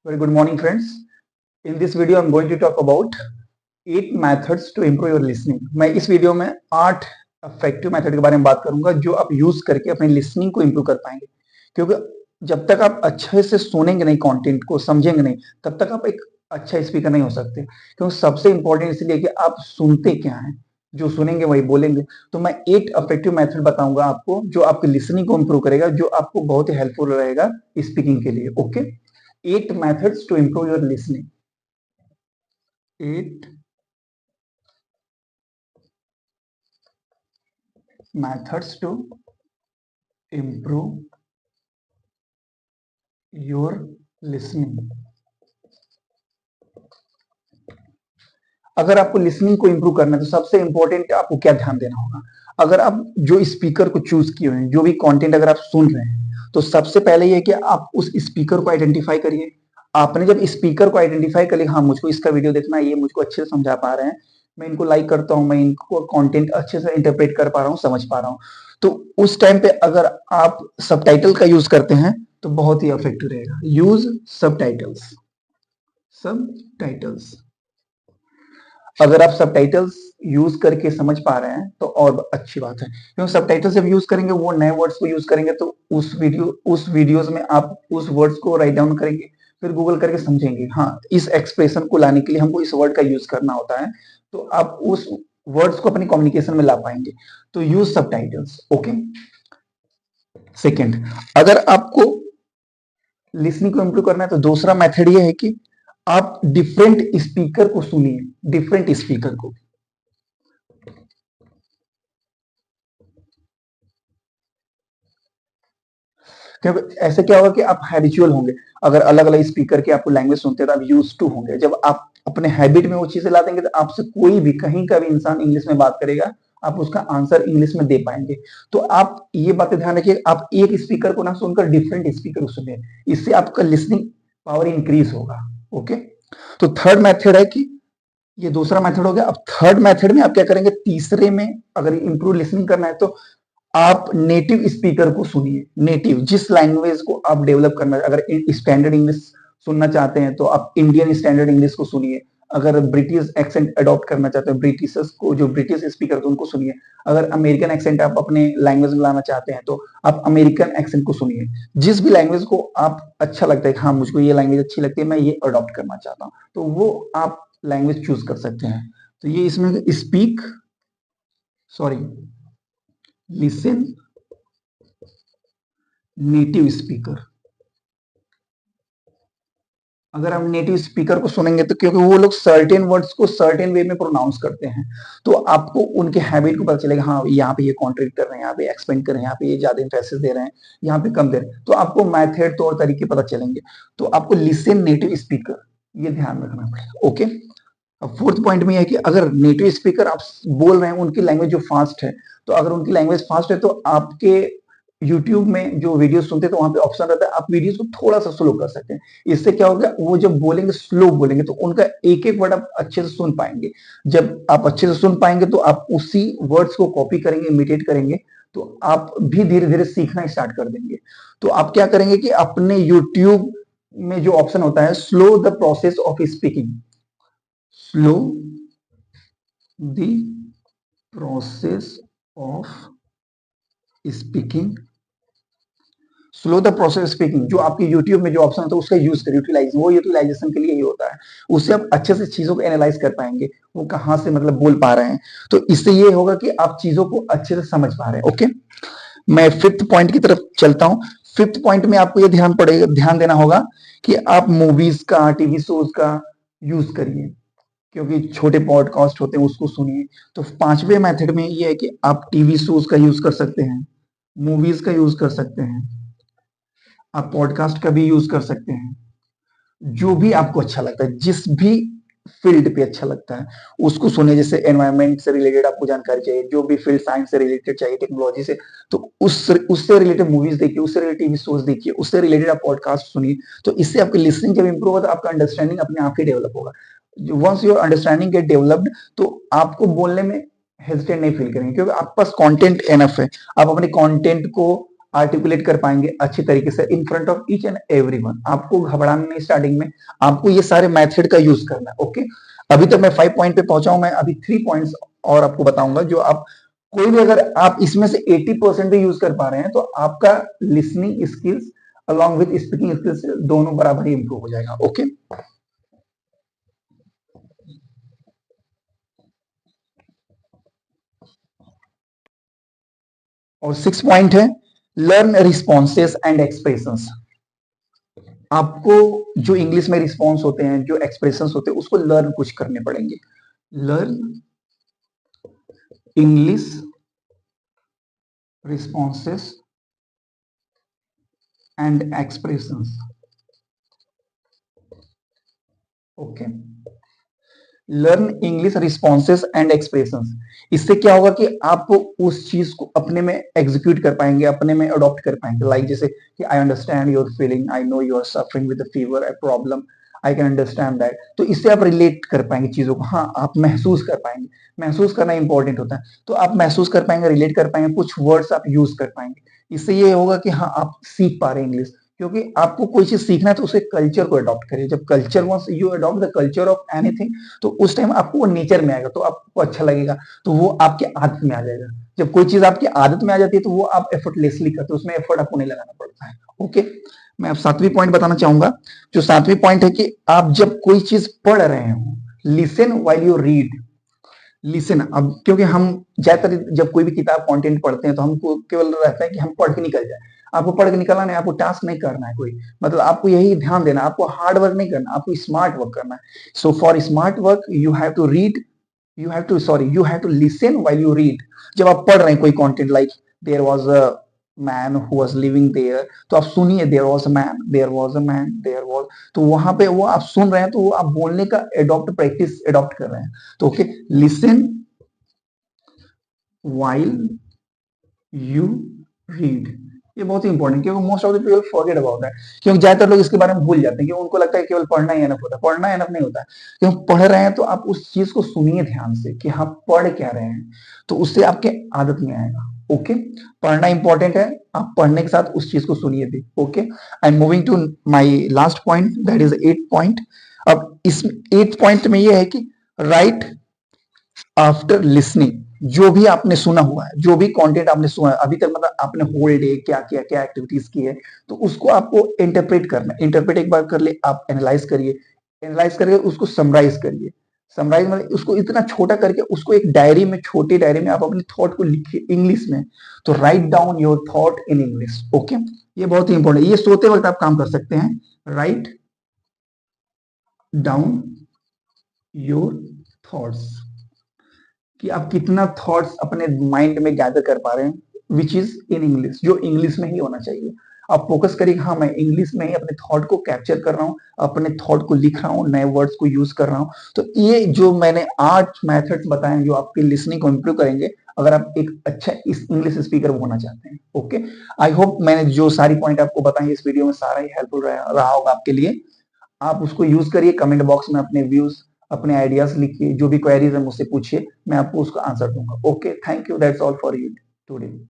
Very good morning, friends. In this video, I'm going to talk about 8 methods to improve your listening. मैं इस video में 8 effective method के बारे में बात करूंगा जो आप यूज करके अपनी लिसनिंग को इंप्रूव कर पाएंगे। क्योंकि जब तक आप अच्छे से सुनेंगे नहीं, कंटेंट को समझेंगे नहीं, तब तक आप एक अच्छा स्पीकर नहीं हो सकते। क्योंकि सबसे इंपॉर्टेंट इसलिए कि आप सुनते क्या हैं, जो सुनेंगे वही बोलेंगे। तो मैं 8 इफेक्टिव मेथड बताऊंगा आपको जो आपकी लिसनिंग को इंप्रूव करेगा, जो आपको बहुत ही हेल्पफुल रहेगा स्पीकिंग के लिए। Okay, 8 methods to improve your listening. 8 methods to improve your listening. अगर आपको लिसनिंग को इंप्रूव करना है तो सबसे इंपॉर्टेंट आपको क्या ध्यान देना होगा। अगर आप जो स्पीकर को चूज किए हुए हैं, जो भी कंटेंट अगर आप सुन रहे हैं, तो सबसे पहले ये कि आप उस स्पीकर को आइडेंटिफाई करिए। आपने जब स्पीकर को आइडेंटिफाई कर लिया, हाँ मुझको इसका वीडियो देखना है, ये मुझको अच्छे से समझा पा रहे हैं, मैं इनको लाइक करता हूँ, मैं इनको कंटेंट अच्छे से इंटरप्रेट कर पा रहा हूँ, समझ पा रहा हूँ, तो उस टाइम पे अगर आप सबटाइटल का यूज करते हैं तो बहुत ही इफेक्टिव रहेगा। Use subtitles. सबटाइटल्स अगर आप सबटाइटल्स यूज करके समझ पा रहे हैं तो और अच्छी बात है, क्योंकि सबटाइटल्स जब यूज करेंगे, वो नए वर्ड्स को यूज करेंगे, तो उस वीडियोस में आप उस वर्ड्स को राइट डाउन करेंगे, फिर गूगल करके समझेंगे, हाँ इस एक्सप्रेशन को लाने के लिए हमको इस वर्ड का यूज करना होता है, तो आप उस वर्ड्स को अपनी कम्युनिकेशन में ला पाएंगे। तो यूज सबटाइटल्स। ओके, सेकेंड, अगर आपको लिसनिंग को इंप्रूव करना है तो दूसरा मेथड ये है कि आप डिफरेंट स्पीकर को सुनिए। डिफरेंट स्पीकर को, क्योंकि ऐसे क्या होगा कि आप हैबिचुअल होंगे। अगर अलग अलग स्पीकर की आपको लैंग्वेज सुनते हैं तो आप यूज टू होंगे। जब आप अपने हैबिट में वो चीजें ला देंगे तो आपसे कोई भी कहीं का भी इंसान इंग्लिश में बात करेगा, आप उसका आंसर इंग्लिश में दे पाएंगे। तो आप ये बातें ध्यान रखिए, आप एक स्पीकर को ना सुनकर डिफरेंट स्पीकर को सुनिए, इससे आपका लिसनिंग पावर इंक्रीज होगा। ओके, तो थर्ड मेथड है कि ये दूसरा मेथड हो गया। अब थर्ड मेथड में आप क्या करेंगे, तीसरे में अगर इंप्रूव लिसनिंग करना है तो आप नेटिव स्पीकर को सुनिए। नेटिव, जिस लैंग्वेज को आप डेवलप करना है, अगर स्टैंडर्ड इंग्लिश सुनना चाहते हैं तो आप इंडियन स्टैंडर्ड इंग्लिश को सुनिए। अगर ब्रिटिश एक्सेंट अडॉप्ट करना चाहते हैं, ब्रिटिशर्स को, जो ब्रिटिश स्पीकर तो उनको सुनिए। अगर अमेरिकन एक्सेंट आप अपने लैंग्वेज में लाना चाहते हैं तो आप अमेरिकन एक्सेंट को सुनिए। जिस भी लैंग्वेज को आप अच्छा लगता है, हाँ मुझको ये लैंग्वेज अच्छी लगती है, मैं ये अडॉप्ट करना चाहता हूँ, तो वो आप लैंग्वेज चूज कर सकते हैं। तो ये इसमें speak, sorry, listen native speaker. अगर हम नेटिव स्पीकर को सुनेंगे तो क्योंकि वो लोग सर्टेन वर्ड्स को सर्टेन वे में प्रोनाउंस करते हैं, तो आपको उनके हैबिट को पता चलेगा, हाँ यहाँ पे ये कॉन्ट्रैक्ट कर रहे हैं, यहाँ पे एक्सपेंड कर रहे हैं, यहाँ पे ये ज्यादा इंफेसिस दे रहे हैं, यहाँ पे कम दे रहे हैं, तो आपको मेथड तौर तरीके पता चलेंगे। तो आपको लिसन नेटिव स्पीकर, ये ध्यान रखना पड़ेगा। ओके, अब फोर्थ पॉइंट में है कि अगर नेटिव स्पीकर आप बोल रहे हैं, उनकी लैंग्वेज जो फास्ट है, तो अगर उनकी लैंग्वेज फास्ट है तो आपके यूट्यूब में जो वीडियो सुनते हैं तो वहां पे ऑप्शन रहता है, आप वीडियोस को थोड़ा सा स्लो कर सकते हैं। इससे क्या होगा, वो जब बोलेंगे स्लो बोलेंगे तो उनका एक एक वर्ड आप अच्छे से सुन पाएंगे। जब आप अच्छे से सुन पाएंगे तो आप उसी वर्ड्स को कॉपी करेंगे, इमिटेट करेंगे, तो आप भी धीरे धीरे सीखना स्टार्ट कर देंगे। तो आप क्या करेंगे कि अपने यूट्यूब में जो ऑप्शन होता है, slow the process of speaking, slow the process of speaking, slow the process speaking, जो आपके यूट्यूब में जो ऑप्शन होता है उसका यूज करिए। यूटिलाइज, वो यूटिलाइजेशन के लिए ही होता है। उससे आप अच्छे से चीजों को एनालाइज कर पाएंगे, वो कहां से मतलब बोल पा रहे हैं, तो इससे ये होगा कि आप चीजों को अच्छे से समझ पा रहे हैं। ओके, मैं फिफ्थ पॉइंट की तरफ चलता हूं। फिफ्थ पॉइंट में आपको ये ध्यान देना होगा कि आप मूवीज का, टीवी शोज का यूज करिए, क्योंकि छोटे पॉडकास्ट होते हैं उसको सुनिए। तो पांचवें मेथड में ये है कि आप टीवी शोज का यूज कर सकते हैं, मूवीज का यूज कर सकते हैं, आप पॉडकास्ट का भी यूज कर सकते हैं। जो भी आपको अच्छा लगता है, जिस भी फील्ड पे अच्छा लगता है उसको सुनिए। जैसे एनवायरनमेंट से रिलेटेड आपको जानकारी चाहिए, जो भी फील्ड, साइंस से रिलेटेड चाहिए, टेक्नोलॉजी से, तो उससे रिलेटेड मूवीज देखिए, उससे रिलेटेड टीवी शोज देखिए, उससे रिलेटेड आप पॉडकास्ट सुनिए। तो इससे आपकी लिसनिंग जब इंप्रूव होगा तो आपका अंडरस्टैंडिंग अपने आप ही डेवलप होगा। Once your understanding get developed तो आपको बोलने में हेजिटेट नहीं फील करेंगे, क्योंकि आपके पास कंटेंट एनफ है। आप अपने कंटेंट को आर्टिकुलेट कर पाएंगे अच्छी तरीके से in front of each and everyone. आपको घबराना नहीं स्टार्टिंग में, आपको ये सारे मेथड का यूज करना है। ओके, अभी तक मैं 5 पॉइंट पे पहुंचा हूं, मैं अभी 3 पॉइंट्स और आपको बताऊंगा जो आप कोई भी अगर आप इसमें से 80% भी यूज कर पा रहे हैं तो आपका listening skills along with speaking skills दोनों बराबर ही इंप्रूव हो जाएगा। ओके, और 6 पॉइंट है लर्न रिस्पॉन्सेस एंड एक्सप्रेशंस। आपको जो इंग्लिश में रिस्पॉन्स होते हैं, जो एक्सप्रेशंस होते हैं, उसको लर्न कुछ करने पड़ेंगे। Learn English responses and expressions. Okay, learn English responses and expressions. इससे क्या होगा कि आप उस चीज को अपने में एग्जीक्यूट कर पाएंगे, अपने में अडॉप्ट कर पाएंगे। लाइक जैसे कि I understand your feeling, I know you are suffering with fever, a problem, I can understand that. तो इससे आप रिलेट कर पाएंगे चीजों को, हाँ आप महसूस कर पाएंगे। महसूस करना इंपॉर्टेंट होता है, तो आप महसूस कर पाएंगे, रिलेट कर पाएंगे, कुछ वर्ड्स आप यूज कर पाएंगे। इससे ये होगा कि हाँ आप सीख पा रहे हैं इंग्लिश। क्योंकि आपको कोई चीज सीखना है तो उसके कल्चर को अडॉप्ट करिए। जब culture once you adopt the culture of anything, तो उस टाइम आपको वो नेचर में आएगा, तो आपको अच्छा लगेगा, तो वो आपके आदत में आ जाएगा। जब कोई चीज आपकी आदत में आ जाती है तो वो आप एफर्टलेसली करते हो, उसमें एफर्ट आपको नहीं लगाना पड़ता है। ओके, मैं अब 7वीं पॉइंट बताना चाहूंगा। जो 7वीं पॉइंट है कि आप जब कोई चीज पढ़ रहे हो, listen while you read. Listen, अब क्योंकि हम ज्यादातर जब कोई भी किताब कंटेंट पढ़ते हैं तो हमको केवल रहता है कि हम पढ़ के निकल जाए। आपको पढ़ के निकलना नहीं, आपको टास्क नहीं करना है कोई, मतलब आपको यही ध्यान देना, आपको हार्ड वर्क नहीं करना, आपको स्मार्ट वर्क करना है। So for smart work you have to read, you have to listen while you read. जब आप पढ़ रहे हैं कोई content, like there was a man who was living there, तो आप सुनिए there was a man, there was a man, there was, तो वहां पे वो आप सुन रहे हैं तो वो आप बोलने का एडॉप्ट, प्रैक्टिस एडॉप्ट कर रहे हैं। तो okay, listen while you read, ये बहुत ही इंपॉर्टेंट, क्योंकि most of the people forget about that. क्योंकि ज्यादातर लोग इसके बारे में भूल जाते हैं, क्योंकि उनको लगता है केवल पढ़ना ही एनफ होता है। पढ़ना एनफ नहीं होता है, क्योंकि पढ़ रहे हैं तो आप उस चीज को सुनिए ध्यान से कि हाँ पढ़ क्या रहे हैं, तो उससे आपके आदत में आएगा। ओके, पढ़ना इंपॉर्टेंट है, आप पढ़ने के साथ उस चीज को सुनिए भी। Okay, I am moving to my last point, that is 8 point. अब इस 8 पॉइंट में ये है कि राइट आफ्टर लिसनिंग। जो भी आपने सुना हुआ है, जो भी कंटेंट आपने सुना है अभी तक, मतलब आपने होल डे क्या किया, क्या एक्टिविटीज की है, तो उसको आपको इंटरप्रेट करना है। इंटरप्रेट एक बार कर ले, आप एनालाइज करिए, एनालाइज करके उसको समराइज करिए। समराइज मतलब उसको इतना छोटा करके उसको एक डायरी में, छोटी डायरी में आप अपने थॉट को लिखिए इंग्लिश में। तो write down your thought in English. Okay, ये बहुत ही इंपॉर्टेंट है, ये सोते वक्त आप काम कर सकते हैं। राइट डाउन योर थॉट्स, कि आप कितना थॉट्स अपने माइंड में गैदर कर पा रहे हैं विच इज इन इंग्लिश, जो इंग्लिश में ही होना चाहिए। आप फोकस करिए, हाँ मैं इंग्लिश में ही अपने थॉट को कैप्चर कर रहा हूँ, अपने थॉट को लिख रहा हूँ, नए वर्ड्स को यूज कर रहा हूँ। तो ये जो मैंने 8 मेथड्स बताए हैं जो आपकी लिसनिंग को इंप्रूव करेंगे, अगर आप एक अच्छा इस इंग्लिश स्पीकर होना चाहते हैं। ओके, आई होप मैंने जो सारी पॉइंट आपको बताई इस वीडियो में सारा ही हेल्पफुल रहा होगा आपके लिए। आप उसको यूज करिए, कमेंट बॉक्स में अपने व्यूज, अपने आइडियाज लिखिए, जो भी क्वेरीज है मुझसे पूछिए, मैं आपको उसका आंसर दूंगा। Okay, thank you, that's all for you today.